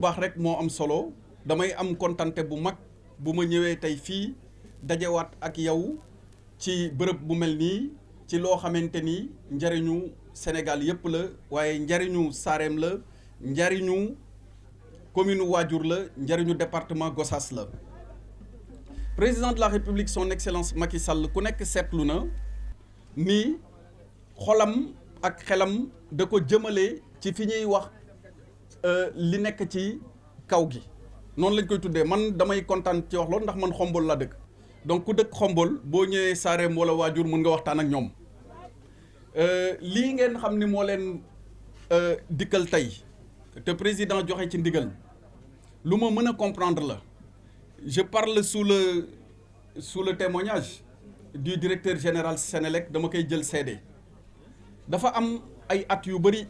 baax rek moo am solo damay am kontante bu mag bu ma ñëwee tey fii dajewaat ak yow ci bërëb bu mel nii ci loo xamante ni njariñu Sénégal yépp la waaye njariñu Saréem la njariñu commune Waadiour la njariñu département Gossas la président de la République son excellence Macky Sall ku nekk seetlu na ni xolam ak xelam da ko jëmale ci fi ñuy wax li nekk ci kaw gi noonu lañ koy tuddee man damay kontaan ci wax loolu ndax man xombol la dëkk donc ku dëkk xombol boo ñëwee Saréem wala Waadiour mën nga waxtaan ak ñoom lii ngeen xam ni moo leen dikkal tey te président joxe ci ndigal lu ma mën a comprendre la je parle sous le témoignage du directeur général Sénélec dama koy jël seede dafa am ay at yu bëri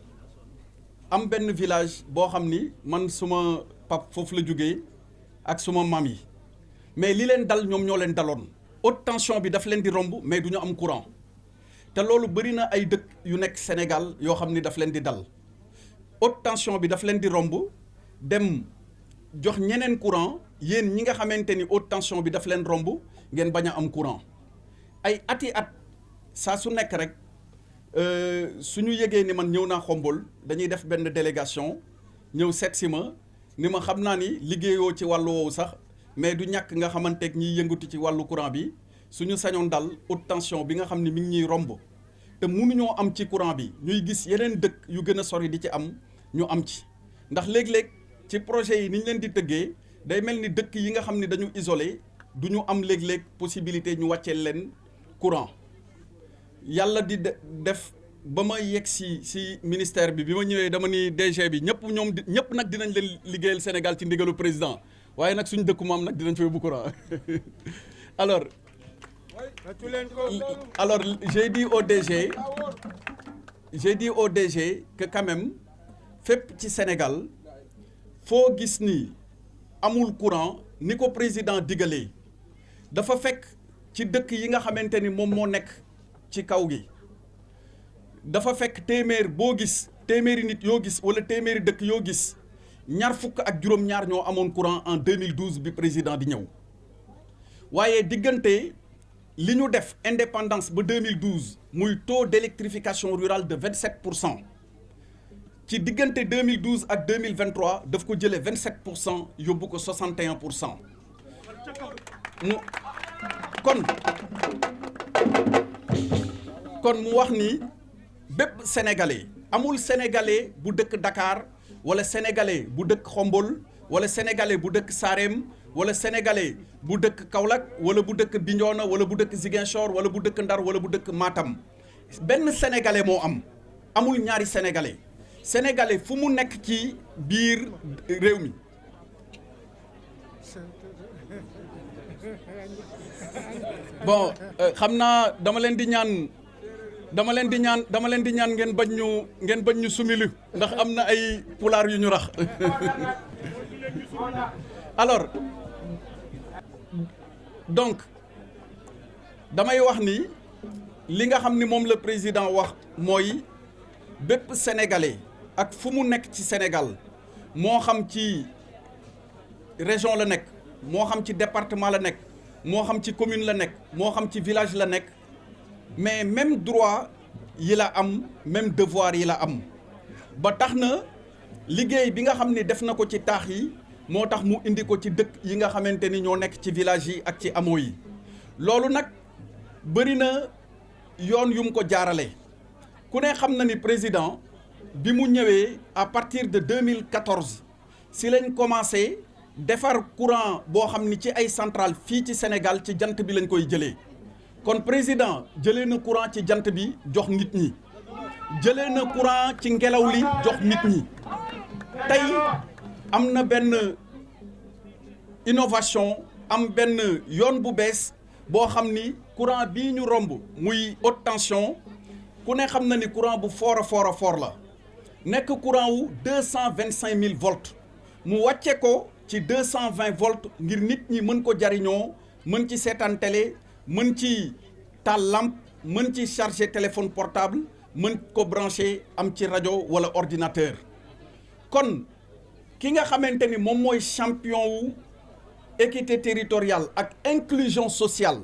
am benn village boo xam ni man suma pap foofu la jógee ak suma maam yi mais li leen dal ñoom ñoo leen daloon haute tension bi daf leen di romb mais du ñu am courant te loolu bëri na ay dëkk yu nekk Sénégal yoo xam ni daf leen di dal haute tension bi daf leen di romb dem jox ñeneen courant yéen ñi nga xamante ni haute tension bi daf leen romb ngeen bañ a am courant ay ati at saa su nekk rek suñu yëgee ni man ñëw naa xombol dañuy def benn délégation ñëw seet si ma ni ma xam naa ni liggéeyoo ci wàllu woowu sax mais du ñàkk nga xamanteeg ñiy yëngatu ci wàllu courant bi suñu sañoon dal haute tension bi nga xam ni mi ngi ñuy romb te mënuñoo am ci courant bi ñuy gis yeneen dëkk yu gën a sori di ci am ñu am ci ndax léeg-léeg ci projet yi ni ñu leen di tëggee day mel ni dëkk yi nga xam ni dañu isolé du ñu am léeg-léeg possibilité ñu wàcceel leen courant yàlla di def ba ma yegg si ministère bi ma ñëwee dama ni DG bi ñëpp nag dinañ leen liggéeyal Sénégal ci ndigalu président waaye nag suñu dëkku maam nag dinañ fa yóbbu courant alors j'ai dit au DG que quand même fépp ci Sénégal foo gis ni amul courant ni ko président digalee dafa fekk ci dëkk yi nga xamante ni moom moo nekk ci kaw gi dafa fekk téeméeri nit yoo gis wala téeméeri dëkk yoo gis ñaar fukk ak juróom-ñaar ñoo amoon courant en 2012 bi président di ñëw waaye diggante li ñu def indépendance ba 2012 muy taux d'électrification rurale de 27% ci diggante 2012 ak 2023 daf ko jëlee 27% yóbbu ko 61% mu kon mu wax ni bépp sénégalais amul sénégalais bu dëkk Dakar wala sénégalais bu dëkk Xombol wala sénégalais bu dëkk Saréem wala sénégalais bu dëkk Kaolack wala bu dëkk Bignona wala bu dëkk Ziguinchor wala bu dëkk Ndar wala bu dëkk Matam benn sénégalais moo amul ñaari sénégalais fu mu nekk ci biir réew mi bon xam naa dama leen di ñaan ngeen bañ ñu sumilu ndax am na ay pulaar yu ñu rax alors donc damay wax ni li nga xam ni moom la président wax mooy bépp sénégalais ak fu mu nekk ci Sénégal moo xam ci région la nekk moo xam ci département la nekk moo xam ci commune la nekk moo xam ci village la nekk mais même droit yi la am même devoir yi la am ba tax na liggéey bi nga xam ni def na ko ci taax yi moo tax mu indi ko ci dëkk yi nga xamante ni ñoo nekk ci village yi ak ci hameau yi loolu nag bëri na yoon yu mu ko jaarale ku ne xam na ni président bi mu ñëwee à partir de 2014 si lañ commencé defar courant boo xam ni ci ay centrale fii ci Sénégal ci jant bi lañ koy jëlee kon président jëlee na courant ci jant bi jox nit ñi jëlee na courant ci ngelaw li jox nit ñi tey am na benn innovation am benn yoon bu bees boo xam ni courant bii ñu romb muy haute tension ku ne xam na ni courant bu fort a fort la nekk courant wu 225 000 volts mu wàcce ko ci 220 volts ngir nit ñi mën ko jariñoo mën ci seetaan télé mën ci taal lampe mën ci charger téléphone portable mën ko brancher am ci rajo wala ordinateur kon ki nga xamante ni moom mooy champion wu équité territoriale ak inclusion sociale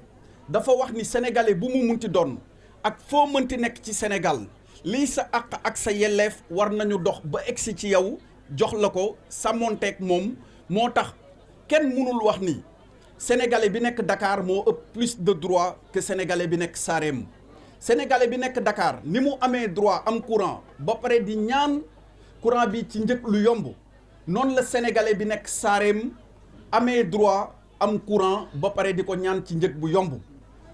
dafa wax ni sénégalais bu mu munti doon ak foo mënti nekk ci Sénégal lii sa àq ak sa yelleef war nañu dox ba egsi ci yow jox la ko sàmmonteeg moom moo tax kenn mënul wax ni sénégalais bi nekk Dakar moo ëpp plus de droit que sénégalais bi nekk Sarem sénégalais bi nekk Dakar ni mu amee droit am courant ba pare di ñaan courant bi ci njëg lu yomb noonu la sénégalais bi nekk Sarem amee droit am courant ba pare di ko ñaan ci njëg bu yomb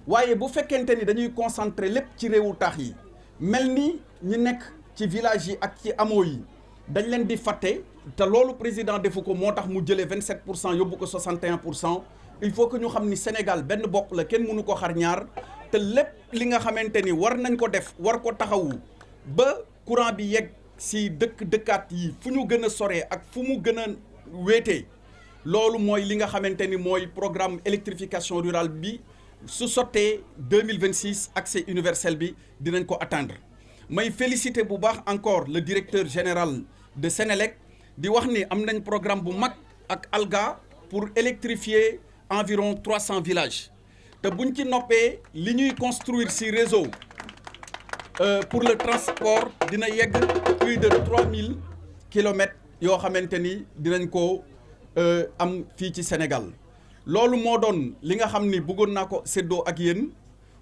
waaye bu fekkente ni dañuy concentrer lépp ci réewu taax yi mel ni ñi nekk ci village yi ak ci hameau yi dañ leen di fàtte te loolu président defu ko moo tax mu jëlee 27% yóbbu ko 61%. Il faut que ñu xam ni Sénégal benn bopp la kenn mënu ko xar ñaar te lépp li nga xamante ni war nañ ko def war ko taxawu ba courant bi yegg si dëkkaat yi fu ñu gën a soree ak fu mu gën a wéetee loolu mooy li nga xamante ni mooy programme électrification rurale bi su sottee 2026 accès universel bi dinañ ko atteindre. may féliciter bu baax encore le directeur général de Sénélec di wax ni am nañ programme bu mag ak ALGA pour électrifier environ 300 villages te buñ ci noppee li ñuy construire ci réseau pour le transport dina yegg plus de 3000 kilomètres yoo xamante ni dinañ ko am fii ci Sénégal loolu moo doon li nga xam ni bëggoon naa ko séddoo ak yéen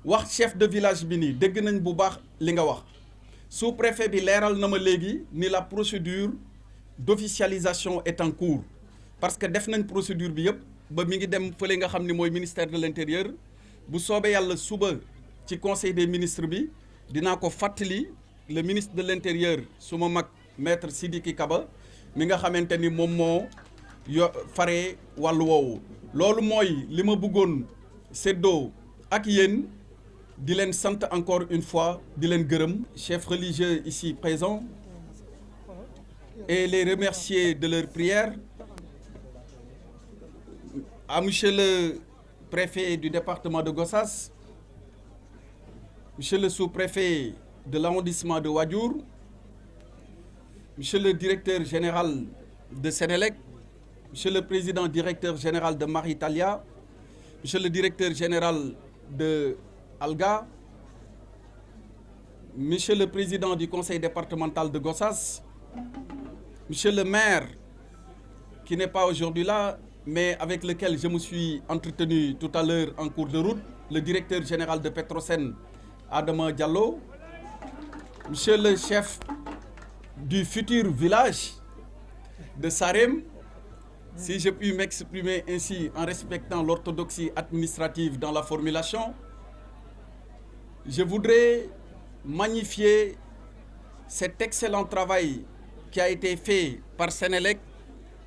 wax chef de village bi nii dégg nañ bu baax li nga wax sous-préfet bi leeral na ma léegi ni la procédure d'officialisation est en cours parce que def nañ procédure bi yëpp ba mi ngi dem fële nga xam ni mooy ministère de l'intérieur bu soobee yàlla suba ci conseil des ministres bi dinaa ko fàttali le ministre de l'intérieur suma mag maître Sidiki Kaba mi nga xamante ni moom moo faree wàllu woowu loolu mooy li ma bëggoon séddoo ak yéen di leen sant encore une fois di leen gërëm chefs religieux ici présents et les remercier de leur prière à monsieur le préfet du département de Gossas, monsieur le sous-préfet de l'arrondissement de Wadiour, monsieur le directeur général de Sénélec, monsieur le président directeur général de Maritalia, monsieur le directeur général de ALGA, monsieur le président du conseil départemental de Gossas, monsieur le maire qui n'est pas aujourd'hui là, mais avec lequel je me suis entretenu tout à l'heure en cours de route, le directeur général de Petrosen, Adama Diallo, monsieur le chef du futur village de Sarem, si je puis m'exprimer ainsi en respectant l'orthodoxie administrative dans la formulation, je voudrais magnifier cet excellent travail qui a été fait par Sénélec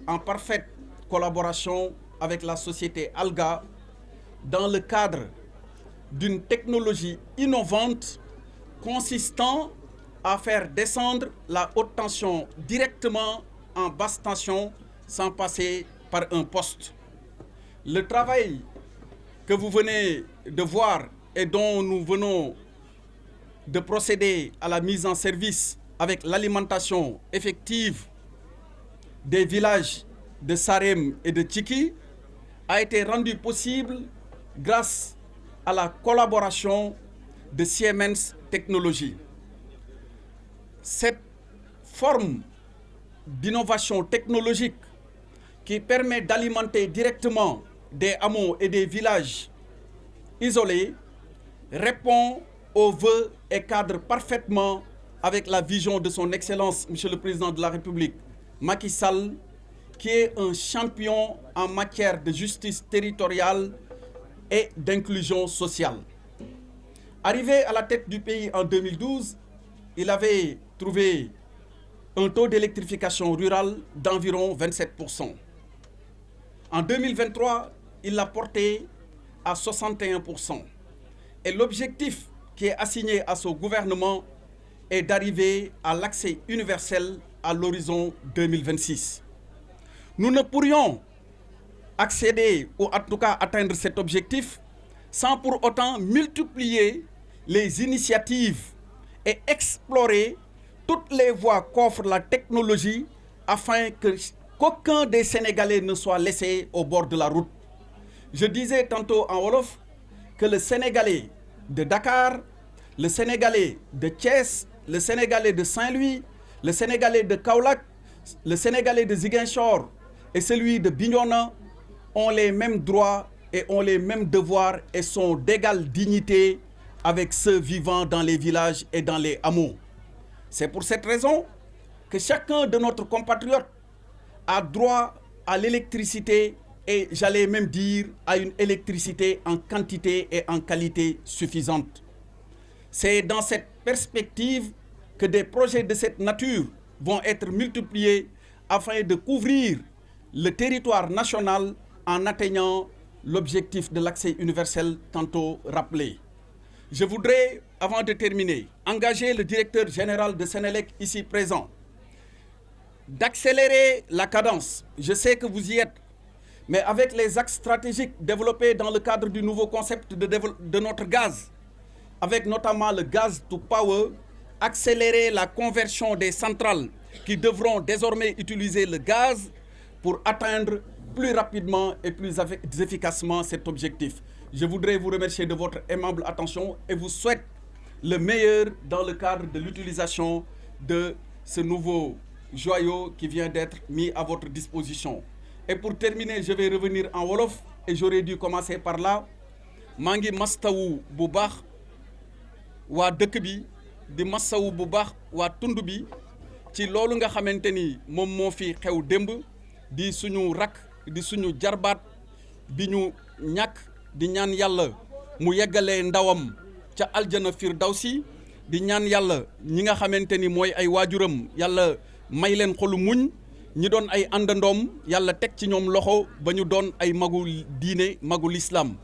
en parfaite collaboration avec la société ALGA dans le cadre d'une technologie innovante consistant à faire descendre la haute tension directement en basse tension sans passer par un poste. Le travail que vous venez de voir et dont nous venons de procéder à la mise en service avec l'alimentation effective des villages de Sarem et de Tchiki a été rendu possible grâce à la collaboration de Siemens Technologies. Cette forme d'innovation technologique qui permet d'alimenter directement des hameaux et des villages isolés répond aux vœux et cadre parfaitement avec la vision de son Excellence, Monsieur le Président de la République, Macky Sall, qui est un champion en matière de justice territoriale et d'inclusion sociale. Arrivé à la tête du pays en 2012, il avait trouvé un taux d'électrification rurale d'environ 27%. En 2023, il l'a porté à 61%. Et l'objectif qui est assigné à ce gouvernement est d'arriver à l'accès universel à l'horizon 2026. Nous ne pourrions accéder ou en tout cas atteindre cet objectif sans pour autant multiplier les initiatives et explorer toutes les voies qu'offre la technologie afin que qu'aucun des Sénégalais ne soit laissé au bord de la route. Je disais tantôt en wolof que le Sénégalais de Dakar, le Sénégalais de Thiès, le Sénégalais de Saint-Louis, le Sénégalais de Kaolack, le Sénégalais de Ziguinchor et celui de Bignona ont les mêmes droits et ont les mêmes devoirs et sont d'égale dignité avec ceux vivant dans les villages et dans les hameaux. C'est pour cette raison que chacun de notre compatriote a droit à l'électricité et j'allais même dire à une électricité en quantité et en qualité suffisante. C'est dans cette perspective que des projets de cette nature vont être multipliés afin de couvrir le territoire national en atteignant l'objectif de l'accès universel tantôt rappelé. Je voudrais, avant de terminer, engager le directeur général de Sénélec ici présent d'accélérer la cadence. Je sais que vous y êtes, mais avec les axes stratégiques développés dans le cadre du nouveau concept de notre gaz, avec notamment le gaz to power, accélérer la conversion des centrales qui devront désormais utiliser le gaz pour atteindre plus rapidement et plus efficacement cet objectif. Je voudrais vous remercier de votre aimable attention et vous souhaite le meilleur dans le cadre de l'utilisation de ce nouveau joyau qui vient d'être mis à votre disposition. Et pour terminer, je vais revenir en wolof et j'aurais dû commencer par là. Mangi mastawu bu baax waa dëkk bi di mastawu bu baax waa tund bi ci loolu nga xamante ni moom moo fi xew démb di suñu rak di suñu jarbaat bi ñu ñàkk di ñaan yàlla mu yeggalee ndawam ca aljana firdawsi di ñaan yàlla ñi nga xamante ni mooy ay waajuram yàlla may leen xolu muñ ñi doon ay àndandoom yàlla teg ci ñoom loxo ba ñu doon ay magu diine magu l'islam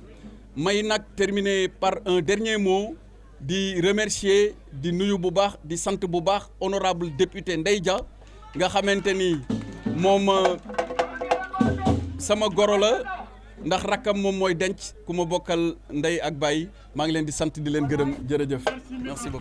may nag terminer par un dernier mot di remercier di nuyu bu baax di sant bu baax honorable député Ndeye Dia nga xamante ni moom sama goro la ndax rakkam moom mooy denc ku ma bokkal ndey ak baay maa ngi leen di sant di leen gërëm jërëjëf merci beaucoup